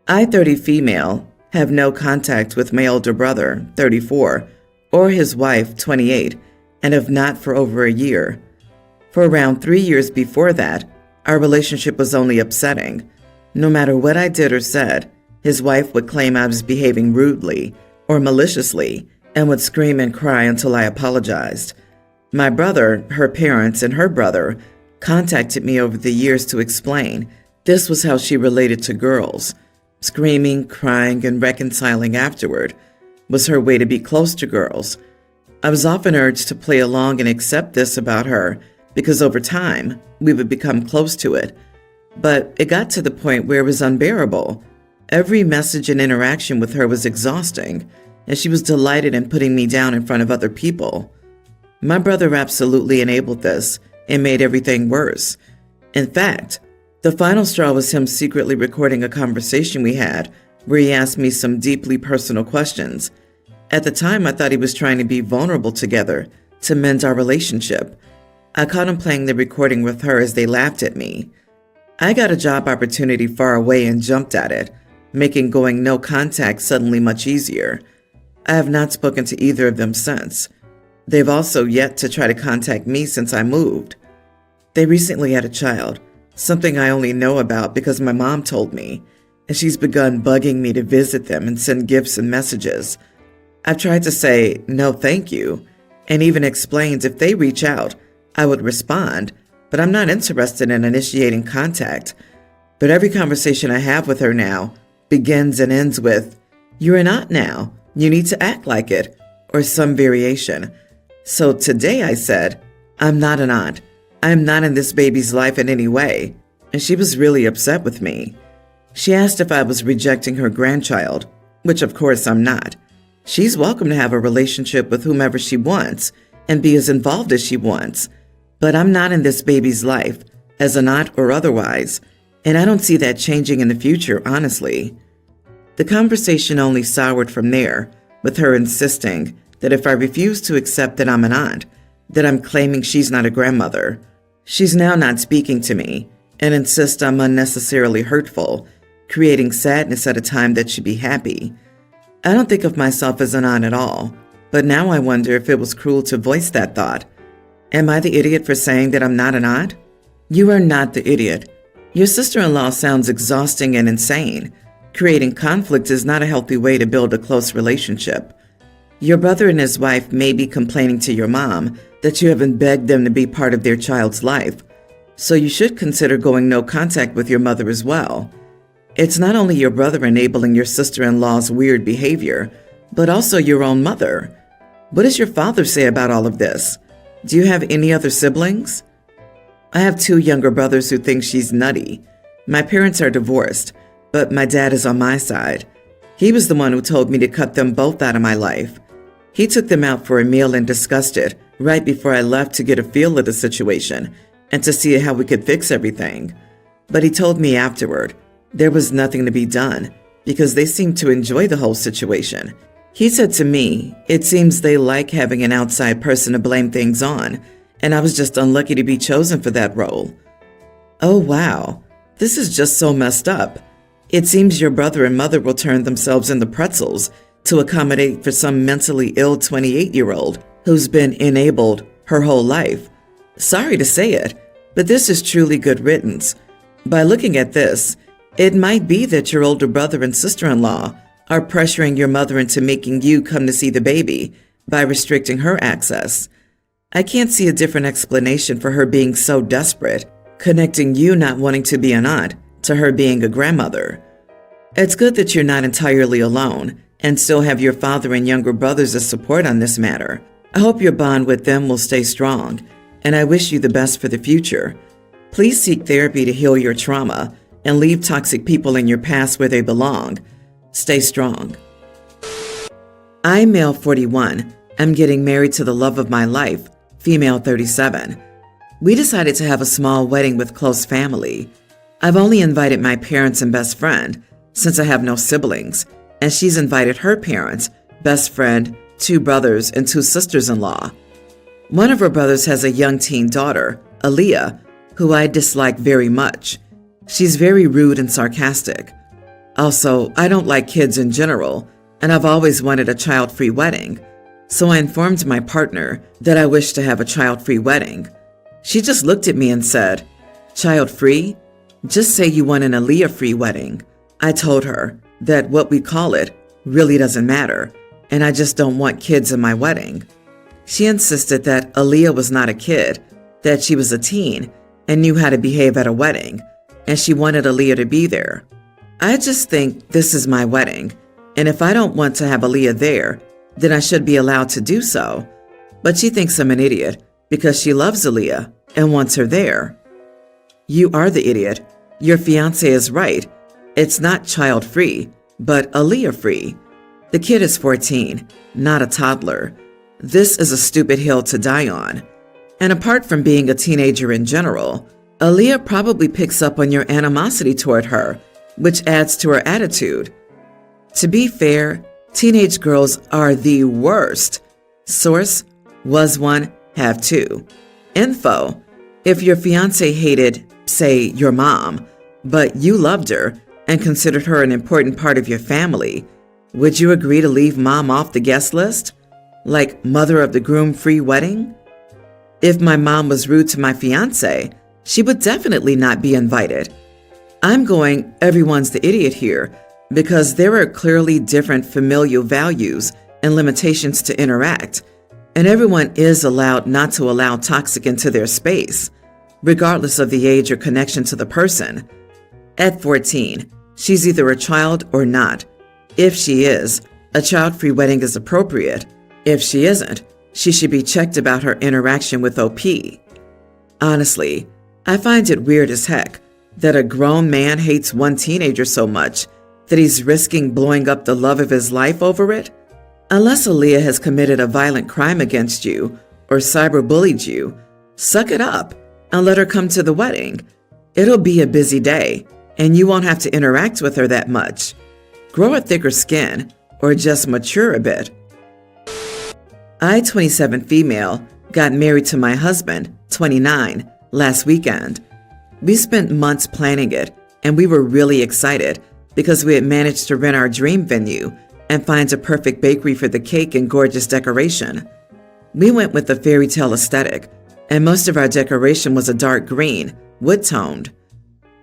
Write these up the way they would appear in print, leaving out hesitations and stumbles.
I, 30 female, have no contact with my older brother, 34, or his wife, 28, and have not for over a year. For around 3 years before that, our relationship was only upsetting. No matter what I did or said, his wife would claim I was behaving rudely or maliciously and would scream and cry until I apologized. My brother, her parents, and her brother contacted me over the years to explain this was how she related to girls. Screaming, crying, and reconciling afterward was her way to be close to girls. I was often urged to play along and accept this about her because over time we would become close to it. But it got to the point where it was unbearable. Every message and interaction with her was exhausting, and she was delighted in putting me down in front of other people. My brother absolutely enabled this and made everything worse. In fact, the final straw was him secretly recording a conversation we had where he asked me some deeply personal questions. At the time, I thought he was trying to be vulnerable together to mend our relationship. I caught him playing the recording with her as they laughed at me. I got a job opportunity far away and jumped at it, making going no contact suddenly much easier. I have not spoken to either of them since. They've also yet to try to contact me since I moved. They recently had a child, something I only know about because my mom told me, and she's begun bugging me to visit them and send gifts and messages. I've tried to say no thank you, and even explained if they reach out, I would respond, but I'm not interested in initiating contact. But every conversation I have with her now begins and ends with, "You're an aunt now. You need to act like it," or some variation. So today I said, "I'm not an aunt. I'm not in this baby's life in any way," and she was really upset with me. She asked if I was rejecting her grandchild, which of course I'm not. She's welcome to have a relationship with whomever she wants and be as involved as she wants, but I'm not in this baby's life, as an aunt or otherwise, and I don't see that changing in the future, honestly. The conversation only soured from there, with her insisting that if I refuse to accept that I'm an aunt, that I'm claiming she's not a grandmother. She's now not speaking to me and insists I'm unnecessarily hurtful, creating sadness at a time that should be happy. I don't think of myself as an aunt at all, but now I wonder if it was cruel to voice that thought. Am I the idiot for saying that I'm not an aunt? You are not the idiot. Your sister-in-law sounds exhausting and insane. Creating conflict is not a healthy way to build a close relationship. Your brother and his wife may be complaining to your mom that you haven't begged them to be part of their child's life, so you should consider going no contact with your mother as well. It's not only your brother enabling your sister-in-law's weird behavior, but also your own mother. What does your father say about all of this? Do you have any other siblings? I have 2 younger brothers who think she's nutty. My parents are divorced, but my dad is on my side. He was the one who told me to cut them both out of my life. He took them out for a meal and discussed it right before I left to get a feel of the situation and to see how we could fix everything. But he told me afterward there was nothing to be done because they seemed to enjoy the whole situation. He said to me, it seems they like having an outside person to blame things on, and I was just unlucky to be chosen for that role. Oh wow, this is just so messed up. It seems your brother and mother will turn themselves into pretzels to accommodate for some mentally ill 28-year-old who's been enabled her whole life. Sorry to say it, but this is truly good riddance. By looking at this, it might be that your older brother and sister-in-law are pressuring your mother into making you come to see the baby by restricting her access. I can't see a different explanation for her being so desperate, connecting you not wanting to be an aunt to her being a grandmother. It's good that you're not entirely alone and still have your father and younger brothers as support on this matter. I hope your bond with them will stay strong, and I wish you the best for the future. Please seek therapy to heal your trauma and leave toxic people in your past where they belong. Stay strong. I, male 41, am getting married to the love of my life, female 37. We decided to have a small wedding with close family. I've only invited my parents and best friend, since I have no siblings, and she's invited her parents, best friend, 2 brothers, and 2 sisters-in-law. One of her brothers has a young teen daughter, Aaliyah, who I dislike very much. She's very rude and sarcastic. Also, I don't like kids in general, and I've always wanted a child-free wedding. So I informed my partner that I wished to have a child-free wedding. She just looked at me and said, "Child-free? Just say you want an Aaliyah-free wedding." I told her that what we call it really doesn't matter, and I just don't want kids in my wedding. She insisted that Aaliyah was not a kid, that she was a teen and knew how to behave at a wedding, and she wanted Aaliyah to be there. I just think this is my wedding, and if I don't want to have Aaliyah there, then I should be allowed to do so. But she thinks I'm an idiot because she loves Aaliyah and wants her there. You are the idiot. Your fiancé is right. It's not child-free, but Aaliyah-free. The kid is 14, not a toddler. This is a stupid hill to die on. And apart from being a teenager in general, Aaliyah probably picks up on your animosity toward her, which adds to her attitude. To be fair, teenage girls are the worst. Source: was one, have two. Info: if your fiancé hated, say, your mom, but you loved her and considered her an important part of your family, would you agree to leave mom off the guest list? Like mother of the groom-free wedding? If my mom was rude to my fiancé, she would definitely not be invited. I'm going everyone's the idiot here because there are clearly different familial values and limitations to interact, and everyone is allowed not to allow toxic into their space, regardless of the age or connection to the person. At 14, she's either a child or not. If she is, a child-free wedding is appropriate. If she isn't, she should be checked about her interaction with OP. Honestly, I find it weird as heck that a grown man hates one teenager so much that he's risking blowing up the love of his life over it. Unless Aaliyah has committed a violent crime against you or cyberbullied you, suck it up and let her come to the wedding. It'll be a busy day, and you won't have to interact with her that much. Grow a thicker skin, or just mature a bit. I, 27 female, got married to my husband, 29, last weekend. We spent months planning it, and we were really excited because we had managed to rent our dream venue and find a perfect bakery for the cake and gorgeous decoration. We went with the fairy tale aesthetic, and most of our decoration was a dark green, wood-toned.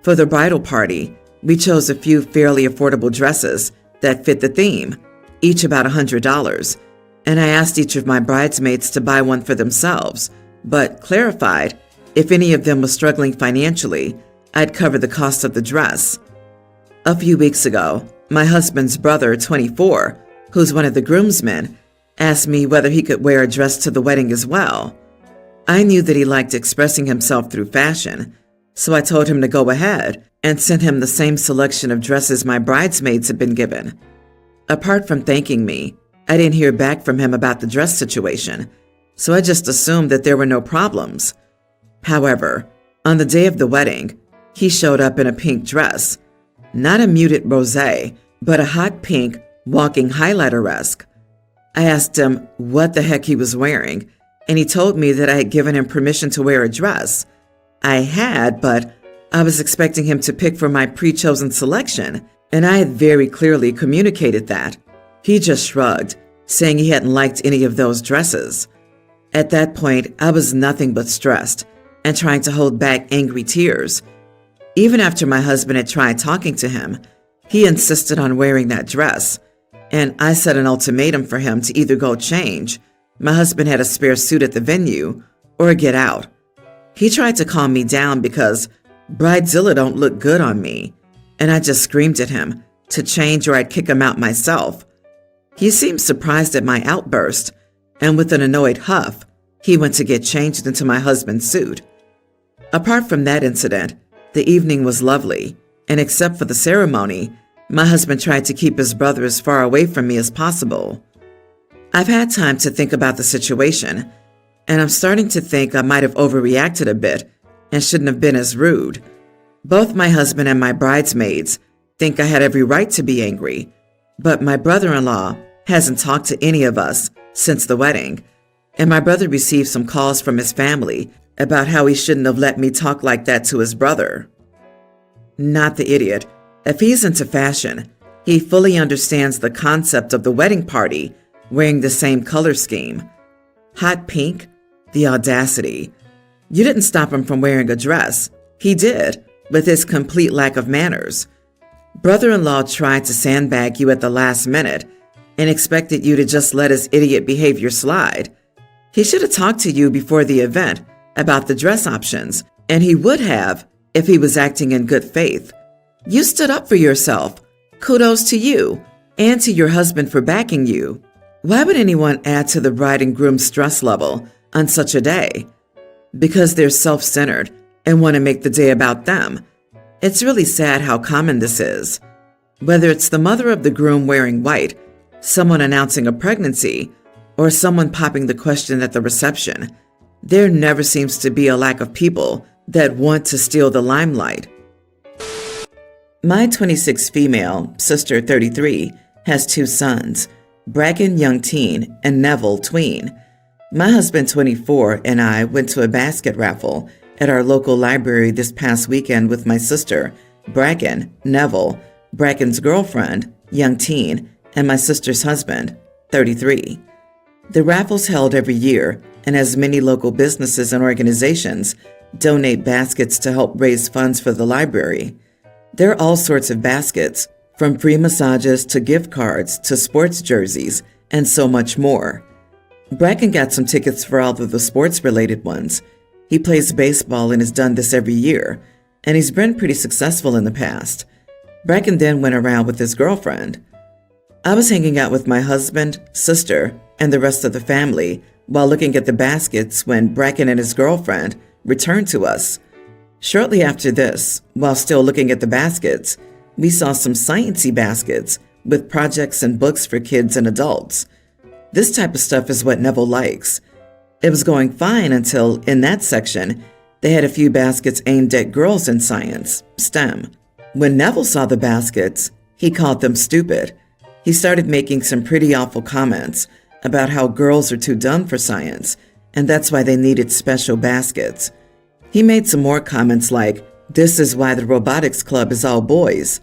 For the bridal party, we chose a few fairly affordable dresses that fit the theme, each about $100, and I asked each of my bridesmaids to buy one for themselves, but clarified if any of them was struggling financially, I'd cover the cost of the dress. A few weeks ago, my husband's brother, 24, who's one of the groomsmen, asked me whether he could wear a dress to the wedding as well. I knew that he liked expressing himself through fashion, so I told him to go ahead and sent him the same selection of dresses my bridesmaids had been given. Apart from thanking me, I didn't hear back from him about the dress situation, so I just assumed that there were no problems. However, on the day of the wedding, he showed up in a pink dress, not a muted rosé, but a hot pink, walking highlighter-esque. I asked him what the heck he was wearing, and he told me that I had given him permission to wear a dress. I had, but I was expecting him to pick from my pre-chosen selection, and I had very clearly communicated that. He just shrugged, saying he hadn't liked any of those dresses. At that point, I was nothing but stressed and trying to hold back angry tears. Even after my husband had tried talking to him, he insisted on wearing that dress, and I set an ultimatum for him to either go change, my husband had a spare suit at the venue, or get out. He tried to calm me down because Bridezilla don't look good on me, and I just screamed at him to change or I'd kick him out myself. He seemed surprised at my outburst, and with an annoyed huff, he went to get changed into my husband's suit. Apart from that incident, the evening was lovely, and except for the ceremony, my husband tried to keep his brother as far away from me as possible. I've had time to think about the situation, and I'm starting to think I might have overreacted a bit and shouldn't have been as rude. Both my husband and my bridesmaids think I had every right to be angry, but my brother-in-law hasn't talked to any of us since the wedding, and my brother received some calls from his family about how he shouldn't have let me talk like that to his brother. Not the idiot. If he's into fashion, he fully understands the concept of the wedding party wearing the same color scheme. Hot pink? The audacity. You didn't stop him from wearing a dress. He did, with his complete lack of manners. Brother-in-law tried to sandbag you at the last minute and expected you to just let his idiot behavior slide. He should have talked to you before the event about the dress options, and he would have if he was acting in good faith. You stood up for yourself. Kudos to you and to your husband for backing you. Why would anyone add to the bride and groom's stress level on such a day? Because they're self-centered and want to make the day about them. It's really sad how common this is. Whether it's the mother of the groom wearing white, someone announcing a pregnancy, or someone popping the question at the reception, there never seems to be a lack of people that want to steal the limelight. My 26 female, sister 33, has 2 sons, Bracken young teen and Neville tween. My husband 24 and I went to a basket raffle at our local library this past weekend with my sister, Bracken, Neville, Bracken's girlfriend, young teen, and my sister's husband, 33. The raffle's held every year, and as many local businesses and organizations donate baskets to help raise funds for the library. There are all sorts of baskets, from free massages to gift cards to sports jerseys, and so much more. Bracken got some tickets for all of the sports-related ones. He plays baseball and has done this every year, and he's been pretty successful in the past. Bracken then went around with his girlfriend. I was hanging out with my husband, sister, and the rest of the family while looking at the baskets when Bracken and his girlfriend returned to us. Shortly after this, while still looking at the baskets, we saw some sciencey baskets with projects and books for kids and adults. This type of stuff is what Neville likes. It was going fine until, in that section, they had a few baskets aimed at girls in science, STEM. When Neville saw the baskets, he called them stupid. He started making some pretty awful comments about how girls are too dumb for science, and that's why they needed special baskets. He made some more comments like, "This is why the robotics club is all boys."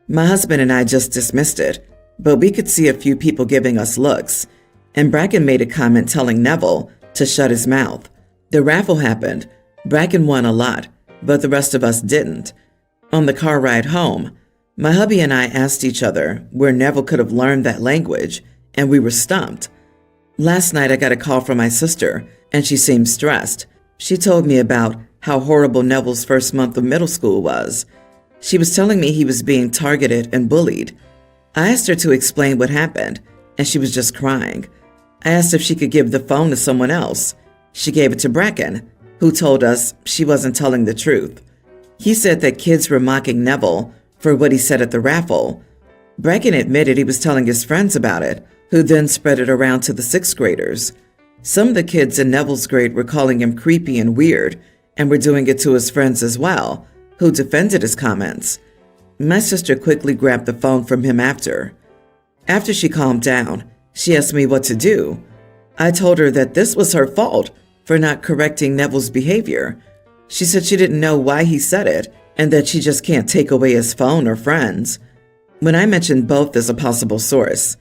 My husband and I just dismissed it, but we could see a few people giving us looks, and Bracken made a comment telling Neville to shut his mouth. The raffle happened. Bracken won a lot, but the rest of us didn't. On the car ride home, my hubby and I asked each other where Neville could have learned that language, and we were stumped. Last night I got a call from my sister, and she seemed stressed. She told me about how horrible Neville's first month of middle school was. She was telling me he was being targeted and bullied. I asked her to explain what happened, and she was just crying. I asked if she could give the phone to someone else. She gave it to Bracken, who told us she wasn't telling the truth. He said that kids were mocking Neville for what he said at the raffle. Bracken admitted he was telling his friends about it, who then spread it around to the 6th graders. Some of the kids in Neville's grade were calling him creepy and weird, and were doing it to his friends as well, who defended his comments. My sister quickly grabbed the phone from him after. After she calmed down, she asked me what to do. I told her that this was her fault for not correcting Neville's behavior. She said she didn't know why he said it, and that she just can't take away his phone or friends. When I mentioned both as a possible source,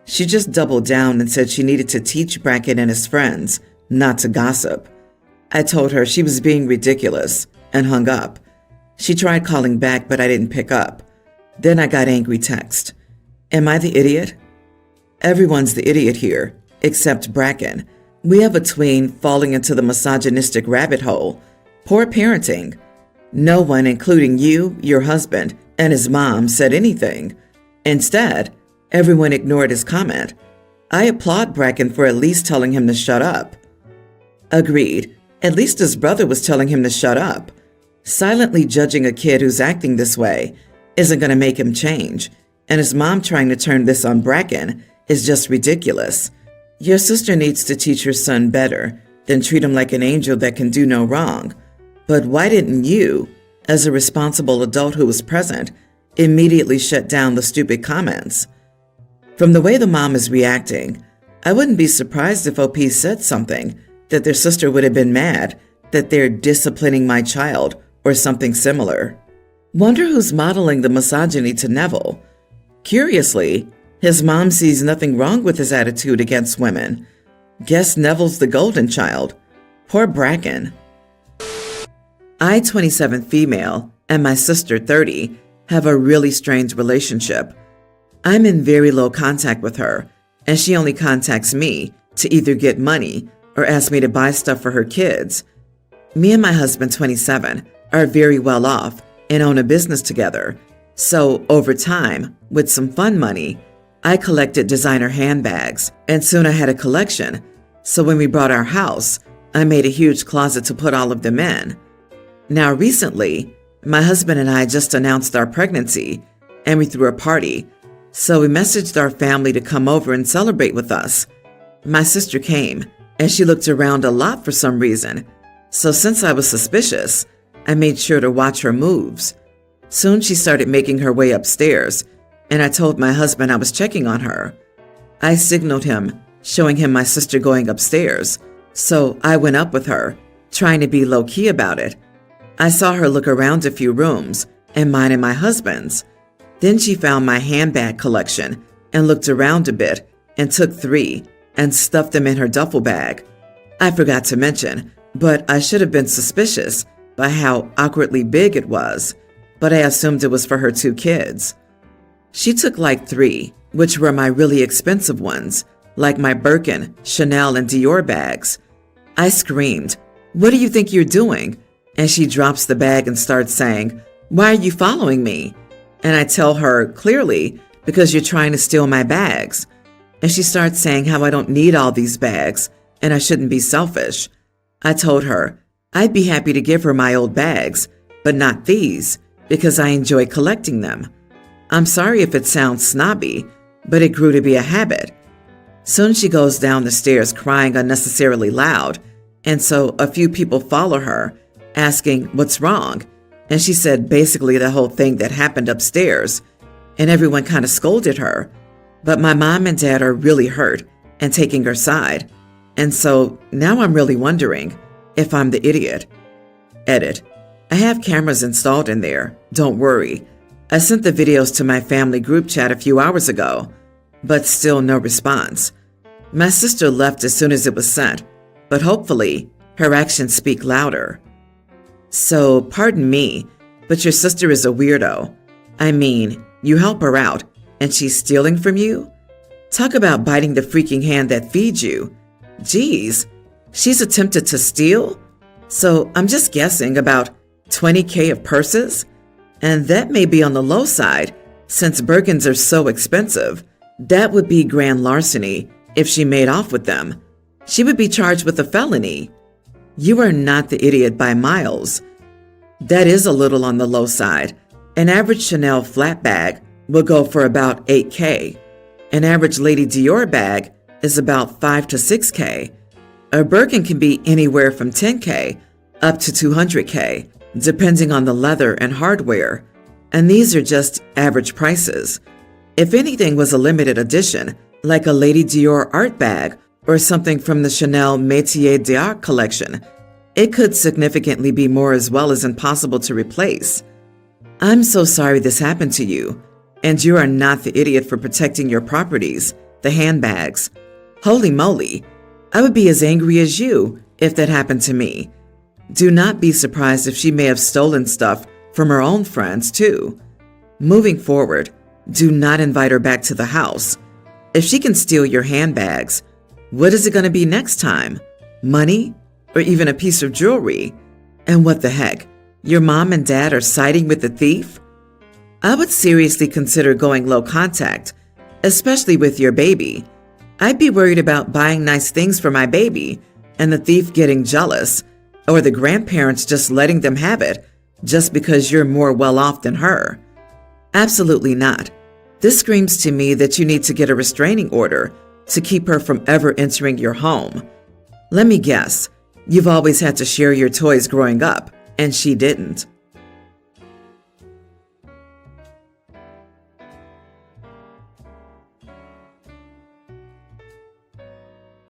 she just doubled down and said she needed to teach Bracken and his friends not to gossip. I told her she was being ridiculous and hung up. She tried calling back, but I didn't pick up. Then I got angry text. Am I the idiot? Everyone's the idiot here, except Bracken. We have a tween falling into the misogynistic rabbit hole. Poor parenting. No one, including you, your husband, and his mom, said anything. Instead, everyone ignored his comment. I applaud Bracken for at least telling him to shut up. Agreed. At least his brother was telling him to shut up. Silently judging a kid who's acting this way isn't going to make him change, and his mom trying to turn this on Bracken is just ridiculous. Your sister needs to teach her son better than treat him like an angel that can do no wrong. But why didn't you, as a responsible adult who was present, immediately shut down the stupid comments? From the way the mom is reacting, I wouldn't be surprised if OP said something that their sister would have been mad that they're disciplining my child or something similar. Wonder who's modeling the misogyny to Neville. Curiously, his mom sees nothing wrong with his attitude against women. Guess Neville's the golden child. Poor Bracken. I, 27 female, and my sister, 30, have a really strange relationship. I'm in very low contact with her, and she only contacts me to either get money or ask me to buy stuff for her kids. Me and my husband, 27, are very well off and own a business together. So over time, with some fun money, I collected designer handbags, and soon I had a collection. So when we bought our house, I made a huge closet to put all of them in. Now recently, my husband and I just announced our pregnancy, and we threw a party. So we messaged our family to come over and celebrate with us. My sister came, and she looked around a lot for some reason. So since I was suspicious, I made sure to watch her moves. Soon she started making her way upstairs, and I told my husband I was checking on her. I signaled him, showing him my sister going upstairs, so I went up with her, trying to be low-key about it. I saw her look around a few rooms, and mine and my husband's. Then she found my handbag collection and looked around a bit and took 3 and stuffed them in her duffel bag. I forgot to mention, but I should have been suspicious by how awkwardly big it was, but I assumed it was for her 2 kids. She took like 3, which were my really expensive ones, like my Birkin, Chanel, and Dior bags. I screamed, "What do you think you're doing?" And she drops the bag and starts saying, "Why are you following me?" And I tell her, "Clearly, because you're trying to steal my bags." And she starts saying how I don't need all these bags and I shouldn't be selfish. I told her I'd be happy to give her my old bags, but not these, because I enjoy collecting them. I'm sorry if it sounds snobby, but it grew to be a habit. Soon she goes down the stairs crying unnecessarily loud, and so a few people follow her, asking what's wrong, and she said basically the whole thing that happened upstairs, and everyone kind of scolded her. But my mom and dad are really hurt and taking her side, and so now I'm really wondering if I'm the idiot. Edit. I have cameras installed in there, don't worry. I sent the videos to my family group chat a few hours ago, but still no response. My sister left as soon as it was sent, but hopefully her actions speak louder. So, pardon me, but your sister is a weirdo. I mean, you help her out, and she's stealing from you? Talk about biting the freaking hand that feeds you. Geez, she's attempted to steal? So I'm just guessing about 20K of purses? And that may be on the low side, since Birkins are so expensive. That would be grand larceny if she made off with them. She would be charged with a felony. You are not the idiot by miles. That is a little on the low side. An average Chanel flat bag will go for about 8K. An average Lady Dior bag is about 5 to 6K. A Birkin can be anywhere from 10K up to 200K, depending on the leather and hardware. And these are just average prices. If anything was a limited edition, like a Lady Dior art bag or something from the Chanel Métier d'Art collection, it could significantly be more as well as impossible to replace. I'm so sorry this happened to you, and you are not the idiot for protecting your properties, the handbags. Holy moly, I would be as angry as you if that happened to me. Do not be surprised if she may have stolen stuff from her own friends too. Moving forward, do not invite her back to the house. If she can steal your handbags, what is it going to be next time? Money? Or even a piece of jewelry? And what the heck? Your mom and dad are siding with the thief? I would seriously consider going low contact, especially with your baby. I'd be worried about buying nice things for my baby and the thief getting jealous, or the grandparents just letting them have it just because you're more well off than her. Absolutely not. This screams to me that you need to get a restraining order to keep her from ever entering your home. Let me guess, you've always had to share your toys growing up, and she didn't.